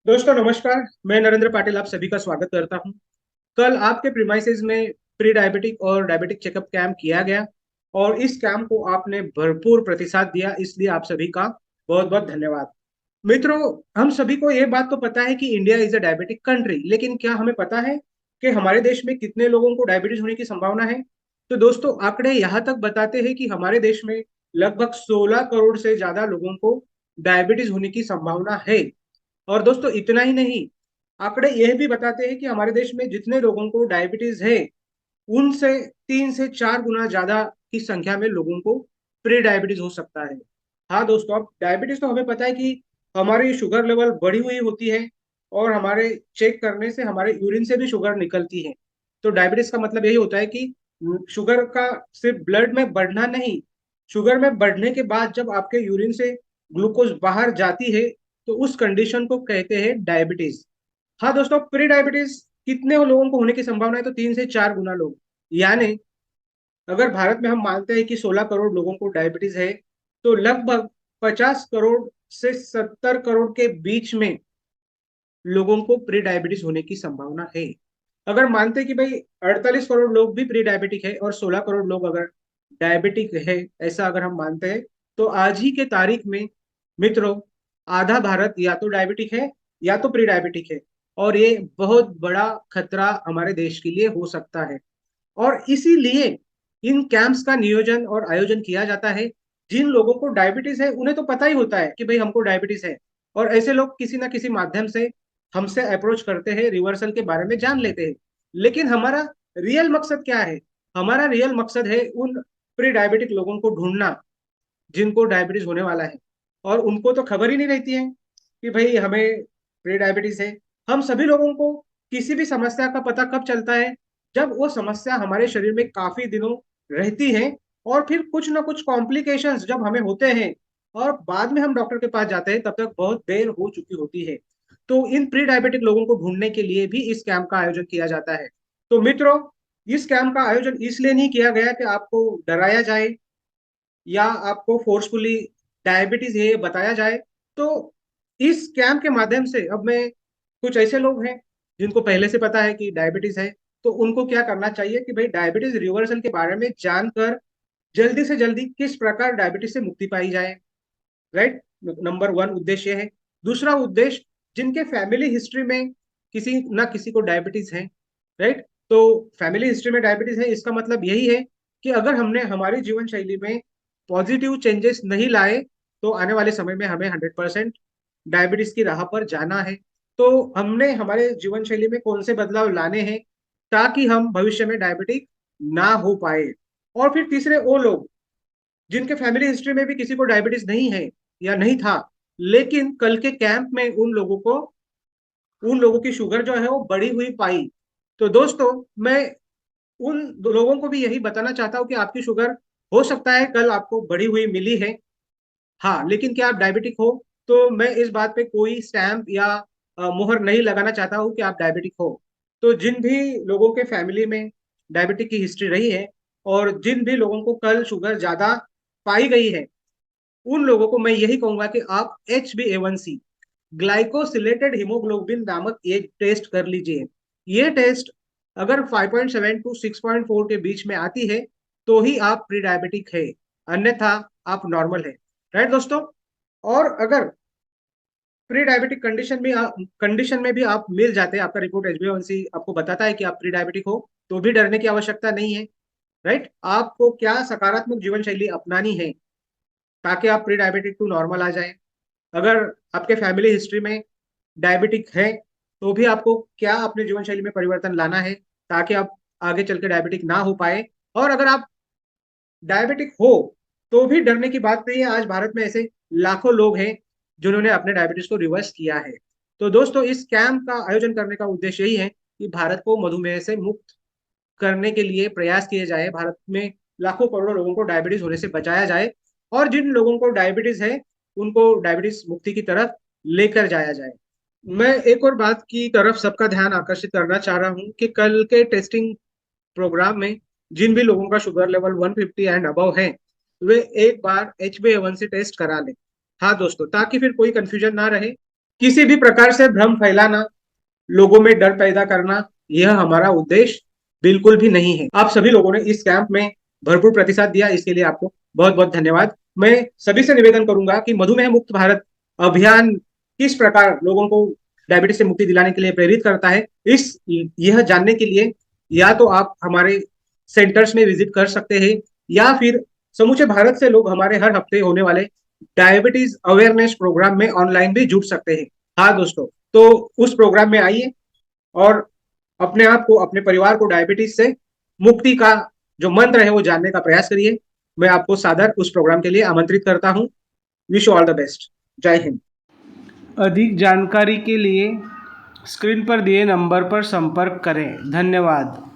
दोस्तों नमस्कार। मैं नरेंद्र पाटिल आप सभी का स्वागत करता हूं। कल आपके प्रीमाइसेस में प्री डायबिटिक और डायबिटिक चेकअप कैंप किया गया और इस कैंप को आपने भरपूर प्रतिसाद दिया, इसलिए आप सभी का बहुत बहुत धन्यवाद। मित्रों, हम सभी को ये बात तो पता है कि India is a diabetic country, लेकिन क्या हमें पता है कि हमारे देश में कितने लोगों को डायबिटीज होने की संभावना है? तो दोस्तों आंकड़े यहाँ तक बताते हैं कि हमारे देश में लगभग 16 करोड़ से ज्यादा लोगों को डायबिटीज होने की संभावना है। और दोस्तों इतना ही नहीं, आंकड़े यह भी बताते हैं कि हमारे देश में जितने लोगों को डायबिटीज है उनसे 3 से 4 गुना ज्यादा की संख्या में लोगों को प्री डायबिटीज हो सकता है। हाँ दोस्तों, अब डायबिटीज तो हमें पता है कि हमारी शुगर लेवल बढ़ी हुई होती है और हमारे चेक करने से हमारे यूरिन से भी शुगर निकलती है। तो डायबिटीज का मतलब यही होता है कि शुगर का सिर्फ ब्लड में बढ़ना नहीं, शुगर में बढ़ने के बाद जब आपके यूरिन से ग्लूकोज बाहर जाती है तो उस कंडीशन को कहते हैं डायबिटीज। हाँ दोस्तों, प्री डायबिटीज कितने लोगों को होने की संभावना है? तो 3 से 4 गुना लोग। यानी अगर भारत में हम मानते हैं कि 16 करोड़ लोगों को डायबिटीज है, तो लगभग 50 करोड़ से 70 करोड़ के बीच में लोगों को प्री डायबिटीज होने की संभावना है। अगर मानते हैं कि भाई 48 करोड़ लोग भी प्री डायबिटिक है और 16 करोड़ लोग अगर डायबिटिक है, ऐसा अगर हम मानते हैं, तो आज ही के तारीख में मित्रों आधा भारत या तो डायबिटिक है या तो प्री डायबिटिक है। और ये बहुत बड़ा खतरा हमारे देश के लिए हो सकता है। और इसीलिए इन कैंप्स का नियोजन और आयोजन किया जाता है। जिन लोगों को डायबिटीज है उन्हें तो पता ही होता है कि भाई हमको डायबिटीज है, और ऐसे लोग किसी ना किसी माध्यम से हमसे अप्रोच करते हैं, रिवर्सल के बारे में जान लेते हैं। लेकिन हमारा रियल मकसद क्या है? हमारा रियल मकसद है उन प्री डायबिटिक लोगों को ढूंढना जिनको डायबिटीज होने वाला है, और उनको तो खबर ही नहीं रहती है कि भाई हमें प्री डायबिटीज है। हम सभी लोगों को किसी भी समस्या का पता कब चलता है? जब वो समस्या हमारे शरीर में काफी दिनों रहती है और फिर कुछ ना कुछ कॉम्प्लिकेशंस जब हमें होते हैं और बाद में हम डॉक्टर के पास जाते हैं, तब तक बहुत देर हो चुकी होती है। तो इन प्री डायबिटिक लोगों को ढूंढने के लिए भी इस कैंप का आयोजन किया जाता है। तो मित्रों, इस कैंप का आयोजन इसलिए नहीं किया गया कि आपको डराया जाए या आपको फोर्सफुली डायबिटीज ये बताया जाए। तो इस कैंप के माध्यम से अब मैं कुछ ऐसे लोग हैं जिनको पहले से पता है कि डायबिटीज है, तो उनको क्या करना चाहिए कि भाई डायबिटीज रिवर्सल के बारे में जानकर जल्दी से जल्दी किस प्रकार डायबिटीज से मुक्ति पाई जाए। राइट, नंबर वन उद्देश्य है। दूसरा उद्देश्य, जिनके फैमिली हिस्ट्री में किसी ना किसी को डायबिटीज है। राइट, तो फैमिली हिस्ट्री में डायबिटीज है इसका मतलब यही है कि अगर हमने हमारी जीवन शैली में पॉजिटिव चेंजेस नहीं लाए तो आने वाले समय में हमें 100% डायबिटीज की राह पर जाना है। तो हमने हमारे जीवन शैली में कौन से बदलाव लाने हैं ताकि हम भविष्य में डायबिटिक ना हो पाए। और फिर तीसरे वो लोग जिनके फैमिली हिस्ट्री में भी किसी को डायबिटीज नहीं है या नहीं था, लेकिन कल के कैंप में उन लोगों की शुगर जो है वो बढ़ी हुई पाई। तो दोस्तों, मैं उन लोगों को भी यही बताना चाहता हूँ कि आपकी शुगर हो सकता है कल आपको बढ़ी हुई मिली है, हाँ, लेकिन क्या आप डायबिटिक हो? तो मैं इस बात पे कोई स्टैंप या मुहर नहीं लगाना चाहता हूँ कि आप डायबिटिक हो। तो जिन भी लोगों के फैमिली में डायबिटिक की हिस्ट्री रही है और जिन भी लोगों को कल शुगर ज्यादा पाई गई है, उन लोगों को मैं यही कहूंगा कि आप HbA1c ग्लाइकोसिलेटेड हीमोग्लोबिन नामक एक टेस्ट कर लीजिए। ये टेस्ट अगर 5.7 टू 6.4 के बीच में आती है तो ही आप प्री डायबिटिक है, अन्यथा आप नॉर्मल है। राइट दोस्तों, और अगर प्री डायबिटिक कंडीशन में भी आप मिल जाते हैं, आपका रिपोर्ट HbA1c आपको बताता है कि आप प्री डायबिटिक हो, तो भी डरने की आवश्यकता नहीं है। राइट, आपको क्या सकारात्मक जीवन शैली अपनानी है ताकि आप प्री डायबिटिक टू नॉर्मल आ जाए। अगर आपके फैमिली हिस्ट्री में डायबिटिक है तो भी आपको क्या अपने जीवन शैली में परिवर्तन लाना है ताकि आप आगे चल के डायबिटिक ना हो पाए। और अगर आप डायबिटिक हो तो भी डरने की बात नहीं है, आज भारत में ऐसे लाखों लोग हैं जिन्होंने अपने डायबिटीज को रिवर्स किया है। तो दोस्तों, इस कैंप का आयोजन करने का उद्देश्य यही है कि भारत को मधुमेह से मुक्त करने के लिए प्रयास किए जाए, भारत में लाखों करोड़ों लोगों को डायबिटीज होने से बचाया जाए और जिन लोगों को डायबिटीज है उनको डायबिटीज मुक्ति की तरफ लेकर जाया जाए। मैं एक और बात की तरफ सबका ध्यान आकर्षित करना चाह रहा हूँ कि कल के टेस्टिंग प्रोग्राम में जिन भी लोगों का शुगर लेवल 150 एंड अबव है, वे एक बार HbA1c टेस्ट करा लें। हाँ दोस्तों, ताकि फिर कोई कंफ्यूजन ना रहे। किसी भी प्रकार से भ्रम फैलाना, लोगों में डर पैदा करना, यह हमारा उद्देश्य बिल्कुल भी नहीं है। आप सभी लोगों ने इस कैंप में भरपूर प्रतिसाद दिया, इसके लिए आपको बहुत बहुत धन्यवाद। मैं सभी से निवेदन करूंगा कि मधुमेह मुक्त भारत अभियान किस प्रकार लोगों को डायबिटीज से मुक्ति दिलाने के लिए प्रेरित करता है, इस यह जानने के लिए या तो आप हमारे सेंटर्स में विजिट कर सकते हैं, या फिर समूचे भारत से लोग हमारे हर हफ्ते होने वाले डायबिटीज अवेयरनेस प्रोग्राम में ऑनलाइन भी जुड़ सकते हैं। हाँ दोस्तों, तो उस प्रोग्राम में आइए और अपने आप को, अपने परिवार को डायबिटीज से मुक्ति का जो मंत्र है वो जानने का प्रयास करिए। मैं आपको सादर उस प्रोग्राम के लिए आमंत्रित करता हूं। Wish you all the best. जय हिंद। अधिक जानकारी के लिए स्क्रीन पर दिए नंबर पर संपर्क करें। धन्यवाद।